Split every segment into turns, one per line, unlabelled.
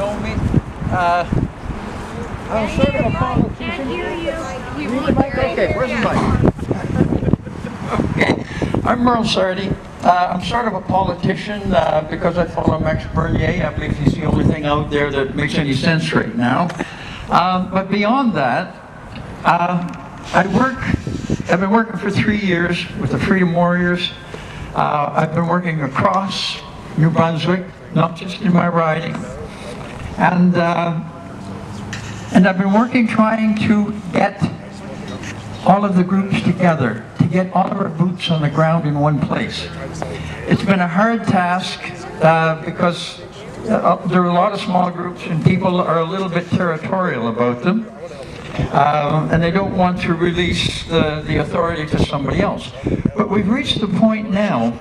know me. I'm sort of a politician.
Can't hear you.
You need the mic? Okay, where's the mic? Okay, I'm Merle Sardi. I'm sort of a politician because I follow Max Bernier. I believe he's the only thing out there that makes any sense right now. But beyond that, I've been working for 3 years with the Freedom Warriors. I've been working across New Brunswick, not just in my riding. And I've been working trying to get all of the groups together, to get all of our boots on the ground in one place. It's been a hard task because there are a lot of small groups and people are a little bit territorial about them. And they don't want to release the authority to somebody else. But we've reached the point now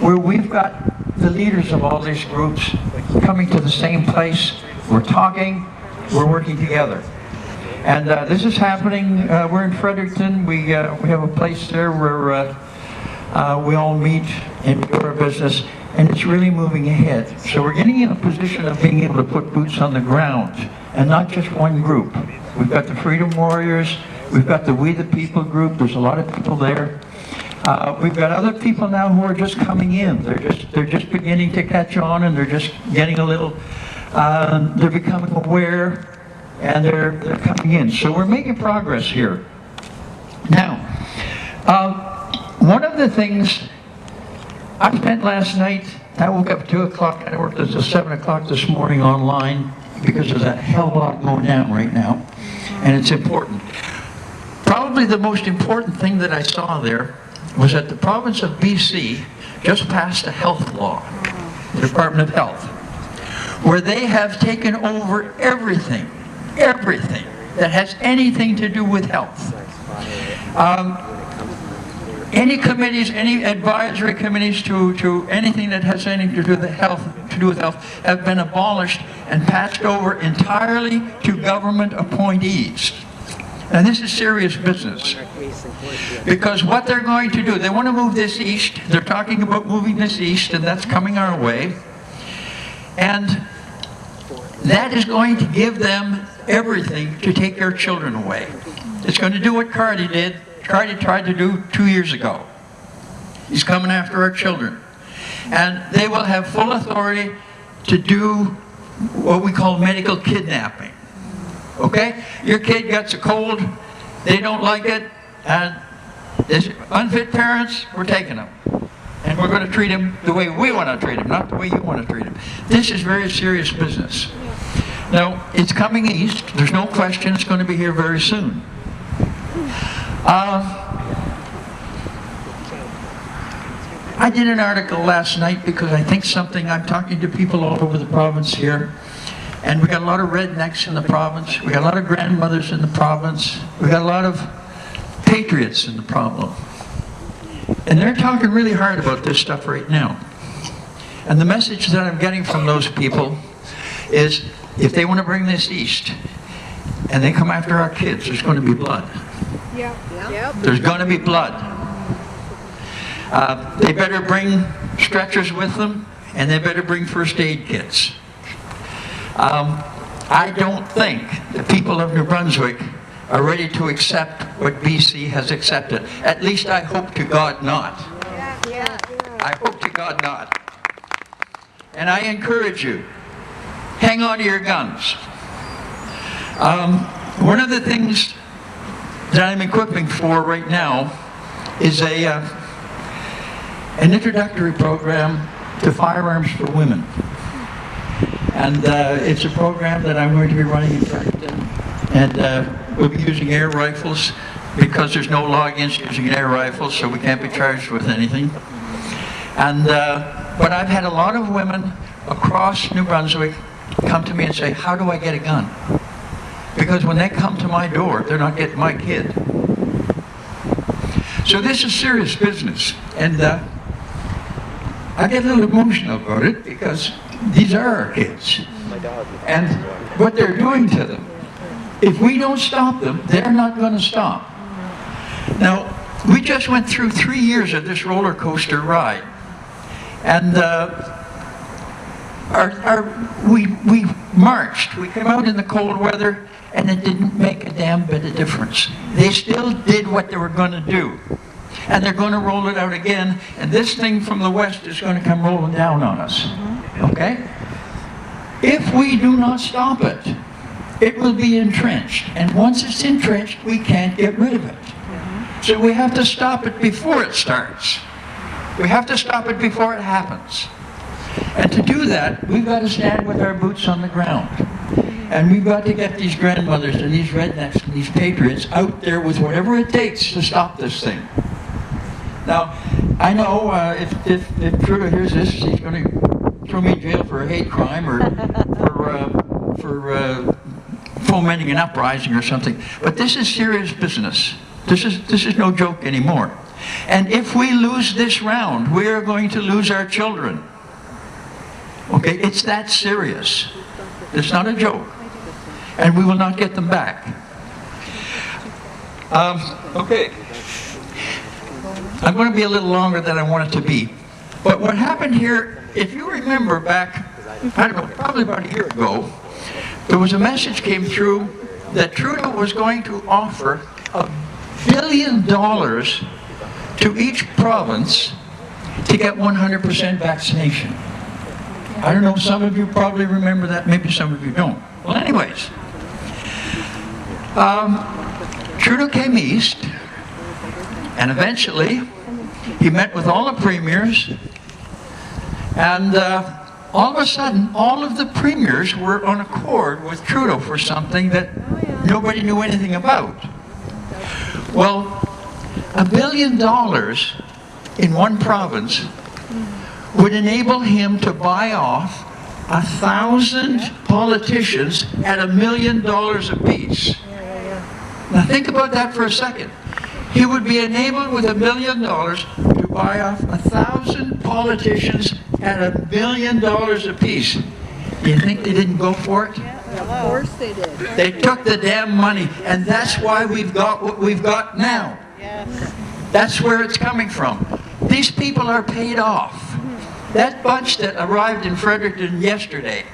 where we've got the leaders of all these groups coming to the same place. We're talking, we're working together. And this is happening. We're in Fredericton. We have a place there where we all meet and do our business, and it's really moving ahead. So we're getting in a position of being able to put boots on the ground, and not just one group. We've got the Freedom Warriors, we've got the We the People group, there's a lot of people there. We've got other people now who are just coming in. They're just beginning to catch on, and they're just getting a little, they're becoming aware, and they're coming in. So we're making progress here. Now, one of the things I spent last night, I woke up at 2 o'clock, I worked until 7 o'clock this morning online because there's a hell of a lot going down right now, and it's important. Probably the most important thing that I saw there was that the province of BC just passed a health law, the Department of Health, where they have taken over everything that has anything to do with health. Any committees, any advisory committees to anything that has anything to do with health, have been abolished and passed over entirely to government appointees. And this is serious business. Because what they're going to do, they want to move this east. They're talking about moving this east, and that's coming our way. And that is going to give them everything to take their children away. It's going to do what Cardi did. Cardi tried to do 2 years ago. He's coming after our children. And they will have full authority to do what we call medical kidnapping. Okay? Your kid gets a cold, they don't like it, and there's unfit parents, we're taking them. And we're going to treat him the way we want to treat him, not the way you want to treat him. This is very serious business. Now, it's coming east. There's no question it's going to be here very soon. I did an article last night because I think I'm talking to people all over the province here, and we got a lot of rednecks in the province, we got a lot of grandmothers in the province, we got a lot of patriots in the problem. And they're talking really hard about this stuff right now. And the message that I'm getting from those people is, if they want to bring this east, and they come after our kids, there's going to be blood. Yep. There's going to be blood. They better bring stretchers with them, and they better bring first aid kits. I don't think the people of New Brunswick are ready to accept what BC has accepted. At least I hope to God not. I hope to God not. And I encourage you, hang on to your guns. One of the things that I'm equipping for right now is an introductory program to firearms for women. And it's a program that I'm going to be running in Fredericton. And we'll be using air rifles because there's no law against using air rifles, so we can't be charged with anything. And but I've had a lot of women across New Brunswick come to me and say, how do I get a gun? Because when they come to my door, they're not getting my kid. So this is serious business. And I get a little emotional about it because these are our kids. And what they're doing to them, if we don't stop them, they're not going to stop. Now, we just went through 3 years of this roller coaster ride. And we marched. We came out in the cold weather, and it didn't make a damn bit of difference. They still did what they were going to do. And they're going to roll it out again, and this thing from the west is going to come rolling down on us. Okay? If we do not stop it, it will be entrenched. And once it's entrenched, we can't get rid of it. So we have to stop it before it starts. We have to stop it before it happens. And to do that, we've got to stand with our boots on the ground. And we've got to get these grandmothers and these rednecks and these patriots out there with whatever it takes to stop this thing. Now, I know if Trudeau hears this, he's going to throw me in jail for a hate crime or for fomenting an uprising or something. But this is serious business. This is no joke anymore. And if we lose this round, we are going to lose our children. Okay, it's that serious. It's not a joke. And we will not get them back. Okay. I'm going to be a little longer than I want it to be. But what happened here, if you remember back, I don't know, probably about a year ago, there was a message came through that Trudeau was going to offer $1 billion to each province to get 100% vaccination. I don't know, some of you probably remember that, maybe some of you don't. Well, anyways, Trudeau came east, and eventually he met with all the premiers, and all of a sudden, all of the premiers were on accord with Trudeau for something that nobody knew anything about. Well, $1 billion in one province would enable him to buy off 1,000 politicians at $1 million apiece. Now think about that for a second. He would be enabled with $1 million to buy off 1,000 politicians at $1 million apiece. Do you think they didn't go for it?
Yeah, of course they did.
They took the damn money, and that's why we've got what we've got now.
Yes.
That's where it's coming from. These people are paid off. That bunch that arrived in Fredericton yesterday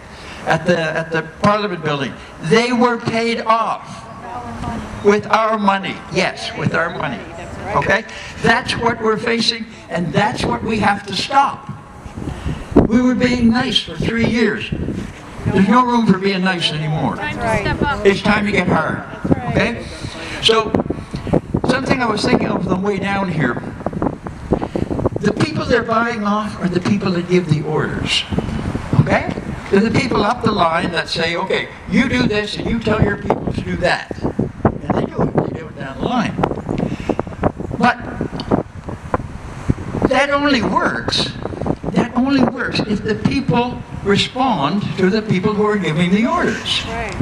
at the Parliament building, they were paid off with our money. Yes, with our money. Okay? That's what we're facing, and that's what we have to stop. We were being nice for 3 years. There's no room for being nice anymore.
Time to step up.
It's time to get hard. Okay? So, something I was thinking of on the way down here. The people they're buying off are the people that give the orders. Okay? They're the people up the line that say, okay, you do this and you tell your people to do that. And they do it. They do it down the line. But that only works. That only works if the people respond to the people who are giving the orders.
Right.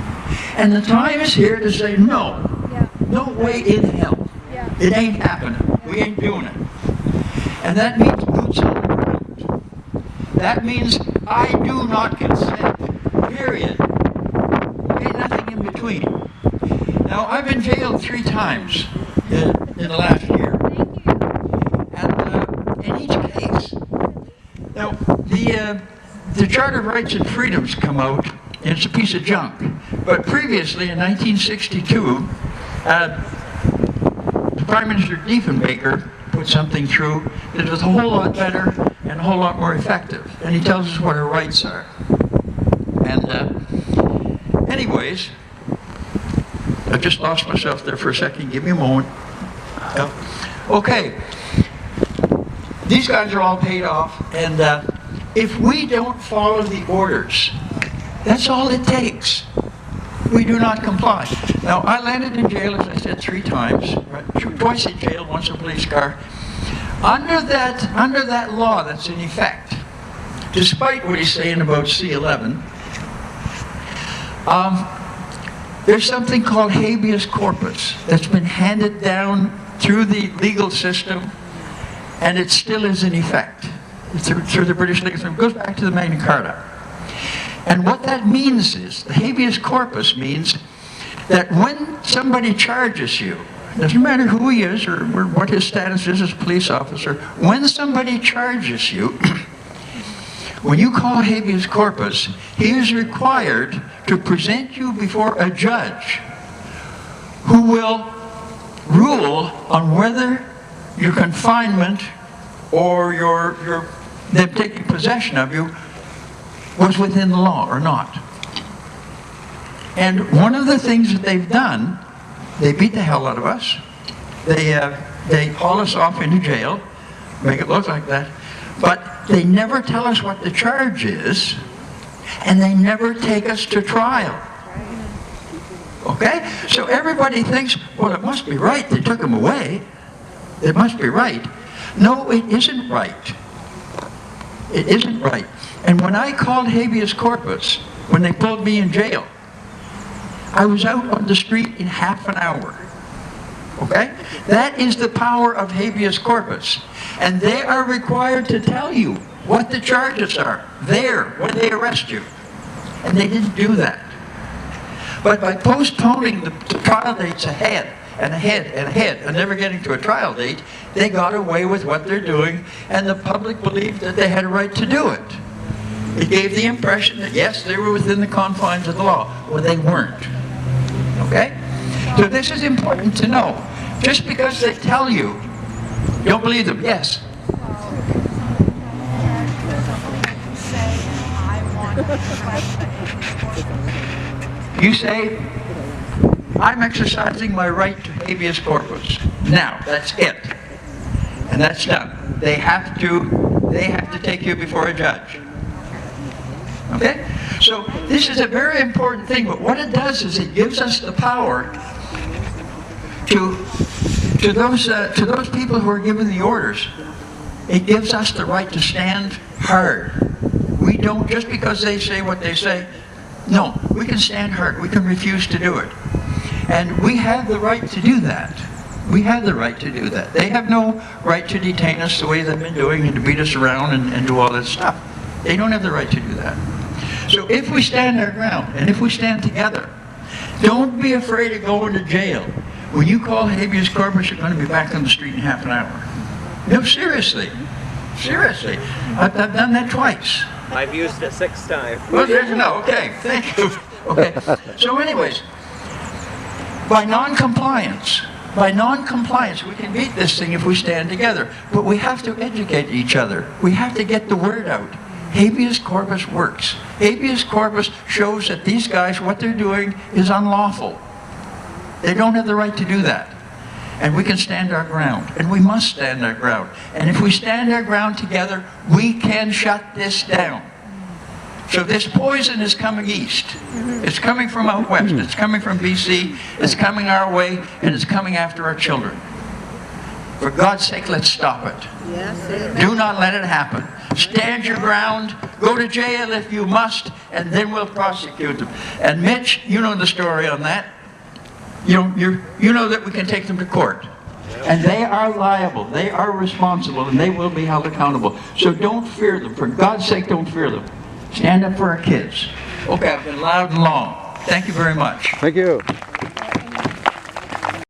And the time is here to say no.
Yeah.
No way in hell.
Yeah.
It ain't happening. We ain't doing it. And that means boots on the ground. That means I do not consent, period. Okay, nothing in between. Now, I've been jailed 3 times in the last year. And in each case, now, the Charter of Rights and Freedoms come out, and it's a piece of junk. But previously, in 1962, Prime Minister Diefenbaker put something through that was a whole lot better and a whole lot more effective. And he tells us what our rights are. And anyways, I just lost myself there for a second. Give me a moment. Okay. These guys are all paid off, and if we don't follow the orders, that's all it takes. We do not comply. Now, I landed in jail, as I said, 3 times, right? Twice in jail, once in a police car. Under that law that's in effect, despite what he's saying about C11, there's something called habeas corpus that's been handed down through the legal system, and it still is in effect through the British legal system. It goes back to the Magna Carta. And what that means is, the habeas corpus means that when somebody charges you, doesn't matter who he is or what his status is as a police officer, when somebody charges you When you call habeas corpus, he is required to present you before a judge who will rule on whether your confinement or them taking possession of you was within the law or not. And one of the things that they've done, they beat the hell out of us. They haul us off into jail, make it look like that, but they never tell us what the charge is, and they never take us to trial. Okay? So everybody thinks, well, it must be right. They took him away. It must be right. No, it isn't right. It isn't right. And when I called habeas corpus, when they pulled me in jail, I was out on the street in half an hour. Okay? That is the power of habeas corpus. And they are required to tell you what the charges are there when they arrest you. And they didn't do that. But by postponing the trial dates ahead and ahead and ahead and never getting to a trial date, they got away with what they're doing, and the public believed that they had a right to do it. It gave the impression that, yes, they were within the confines of the law. Well, they weren't. Okay? So this is important to know. Just because they tell you, don't believe them. Yes? You say, I'm exercising my right to habeas corpus. Now, that's it. And that's done. They have to take you before a judge. Okay? So this is a very important thing, but what it does is it gives us the power to those people who are given the orders. It gives us the right to stand hard. We don't, just because they say what they say, no, we can stand hard. We can refuse to do it. And we have the right to do that. We have the right to do that. They have no right to detain us the way they've been doing and to beat us around and do all that stuff. They don't have the right to do that. So if we stand our ground and if we stand together, don't be afraid of going to jail. When you call habeas corpus, you're going to be back on the street in half an hour. No, seriously. Seriously. I've done that twice.
I've used it 6 times.
Well, there's no. Okay, thank you. Okay. So anyways, by non-compliance, we can beat this thing if we stand together. But we have to educate each other. We have to get the word out. Habeas corpus works. Habeas corpus shows that these guys, what they're doing is unlawful. They don't have the right to do that. And we can stand our ground. And we must stand our ground. And if we stand our ground together, we can shut this down. So this poison is coming east. It's coming from out west. It's coming from BC. It's coming our way. And it's coming after our children. For God's sake, let's stop it.
Yes,
Do not let it happen. Stand your ground. Go to jail if you must. And then we'll prosecute them. And Mitch, you know the story on that. You know that we can take them to court. And they are liable. They are responsible. And they will be held accountable. So don't fear them. For God's sake, don't fear them. Stand up for our kids. Okay, I've been loud and long. Thank you very much.
Thank you.